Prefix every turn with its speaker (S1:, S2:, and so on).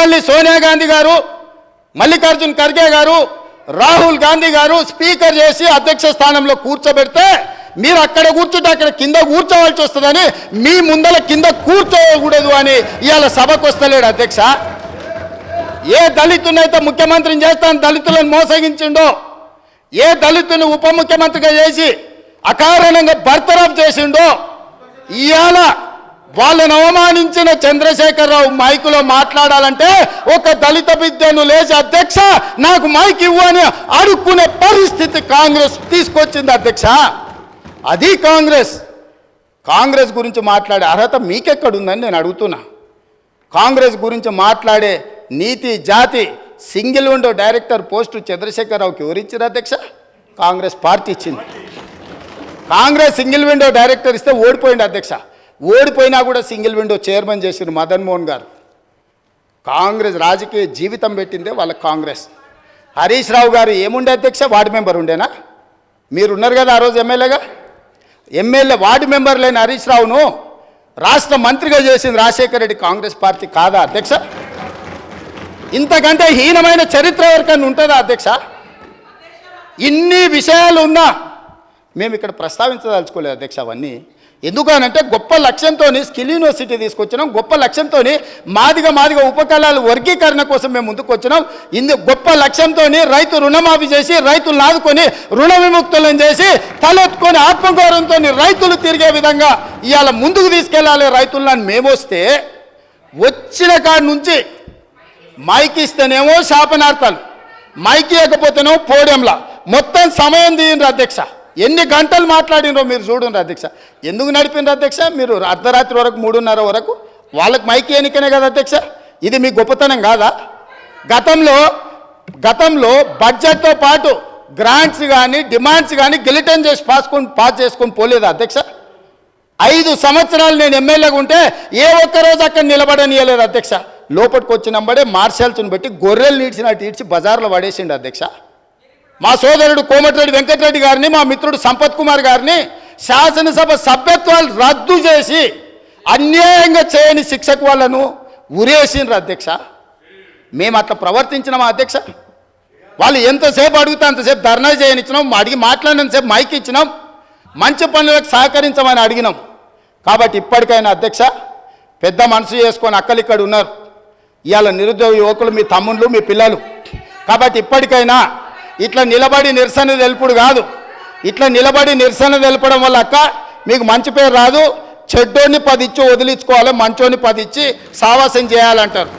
S1: మిమ్మల్ని సోనియా గాంధీ గారు, మల్లికార్జున్ ఖర్గే గారు, రాహుల్ గాంధీ గారు స్పీకర్ చేసి అధ్యక్ష స్థానంలో కూర్చోబెడితే మీరు అక్కడ కూర్చుంటే అక్కడ కింద కూర్చోవాల్సి వస్తుందని మీ ముందల కింద కూర్చోకూడదు అని ఇవాళ సభకు వస్తలేడు అధ్యక్ష. ఏ దళితునైతే ముఖ్యమంత్రిని చేస్తాను దళితులను మోసగించిండో, ఏ దళితుని ఉప ముఖ్యమంత్రిగా చేసి అకారణంగా బర్తరఫ్ చేసిండో, ఇవాళ వాళ్ళను అవమానించిన చంద్రశేఖరరావు మైకులో మాట్లాడాలంటే ఒక దళిత బిడ్డను లేచి అధ్యక్ష నాకు మైక్ ఇవ్వు అని అడుక్కునే పరిస్థితి కాంగ్రెస్ తీసుకొచ్చింది అధ్యక్ష. అది కాంగ్రెస్ గురించి మాట్లాడే అర్హత మీకెక్కడుందని నేను అడుగుతున్నా. కాంగ్రెస్ గురించి మాట్లాడే నీతి జాతి సింగిల్ విండో డైరెక్టర్ పోస్టు చంద్రశేఖరరావుకి ఎవరిచ్చారు అధ్యక్ష? కాంగ్రెస్ పార్టీ ఇచ్చింది. కాంగ్రెస్ సింగిల్ విండో డైరెక్టర్ ఇస్తే ఓడిపోయింది అధ్యక్ష. ఓడిపోయినా కూడా సింగిల్ విండో చైర్మన్ చేసిన మదన్ మోహన్ గారు. కాంగ్రెస్ రాజకీయ జీవితం పెట్టిందే వాళ్ళ కాంగ్రెస్. హరీష్ రావు గారు ఏముండే అధ్యక్ష? వార్డు మెంబర్ ఉండేనా? మీరున్నారు కదా ఆ రోజు ఎమ్మెల్యేగా. ఎమ్మెల్యే వార్డు మెంబర్ లేని హరీష్ రావును రాష్ట్ర మంత్రిగా చేసింది రాజశేఖర రెడ్డి కాంగ్రెస్ పార్టీ కాదా అధ్యక్ష? ఇంతకంటే హీనమైన చరిత్ర ఎవరికన్నా ఉంటుందా అధ్యక్ష? ఇన్ని విషయాలు ఉన్నా మేము ఇక్కడ ప్రస్తావించదలుచుకోలేదు అధ్యక్ష. అవన్నీ ఎందుకనంటే గొప్ప లక్ష్యంతో స్కిల్ యూనివర్సిటీ తీసుకొచ్చినాం, గొప్ప లక్ష్యంతో మాదిగ ఉపకళాల వర్గీకరణ కోసం మేము ముందుకు వచ్చినాం. గొప్ప లక్ష్యంతో రైతు రుణమాఫీ చేసి రైతులను ఆదుకొని రుణ విముక్తులను చేసి తలెత్తుకొని ఆత్మగౌరవంతో రైతులు తిరిగే విధంగా ఇవాళ ముందుకు తీసుకెళ్ళాలి రైతులను మేము వస్తే, వచ్చిన కాడి నుంచి మైక్ ఇస్తేనేమో శాపనార్థాలు, మైక్ ఇవ్వకపోతేనేమో పోడియంలా మొత్తం సమయం తీయండి అధ్యక్ష. ఎన్ని గంటలు మాట్లాడినరో మీరు చూడండి అధ్యక్ష. ఎందుకు నడిపినరు అధ్యక్ష? మీరు అర్ధరాత్రి వరకు 3:30 వరకు వాళ్ళకి మైక్ ఎన్నికనే కదా అధ్యక్ష. ఇది మీ గొప్పతనం కాదా? గతంలో బడ్జెట్తో పాటు గ్రాంట్స్ కానీ డిమాండ్స్ కానీ గిలిటన్ చేసి పాస్ చేసుకొని పోలేదా అధ్యక్ష? 5 సంవత్సరాలు నేను ఎమ్మెల్యేగా ఉంటే ఏ ఒక్కరోజు అక్కడ నిలబడనియలేదు అధ్యక్ష. లోపలికి వచ్చినంబడే మార్షల్స్ని బట్టి గొర్రెలు నీడ్చినట్టు ఈడ్చి బజార్లో పడేసిండు అధ్యక్ష. మా సోదరుడు కోమటిరెడ్డి వెంకటరెడ్డి గారిని, మా మిత్రుడు సంపత్ కుమార్ గారిని శాసనసభ సభ్యత్వాలు రద్దు చేసి అన్యాయంగా చేయని శిక్షకు వాళ్ళను ఉరేసిండ్రు అధ్యక్ష. మేము అట్లా ప్రవర్తించినామా అధ్యక్ష? వాళ్ళు ఎంతసేపు అడిగితే అంతసేపు ధర్నా చేయనిచ్చినాం, అడిగి మాట్లాడినంతసేపు మైక్ ఇచ్చినాం, మంచి పనులకు సహకరించమని అడిగినాం. కాబట్టి ఇప్పటికైనా అధ్యక్ష పెద్ద మనసు చేసుకొని అక్కలు ఇక్కడ ఉన్నారు. ఇవాళ నిరుద్యోగ యువకులు మీ తమ్ముళ్ళు మీ పిల్లలు. కాబట్టి ఇప్పటికైనా ఇట్లా నిలబడి నిరసన తెలుపుడు కాదు. ఇట్లా నిలబడి నిరసన తెలపడం వల్ల అక్క మీకు మంచి పేరు రాదు. చెడ్డోని 10 ఇచ్చి వదిలించుకోవాలి, మంచోని 10 ఇచ్చి సావాసం చేయాలంటారు.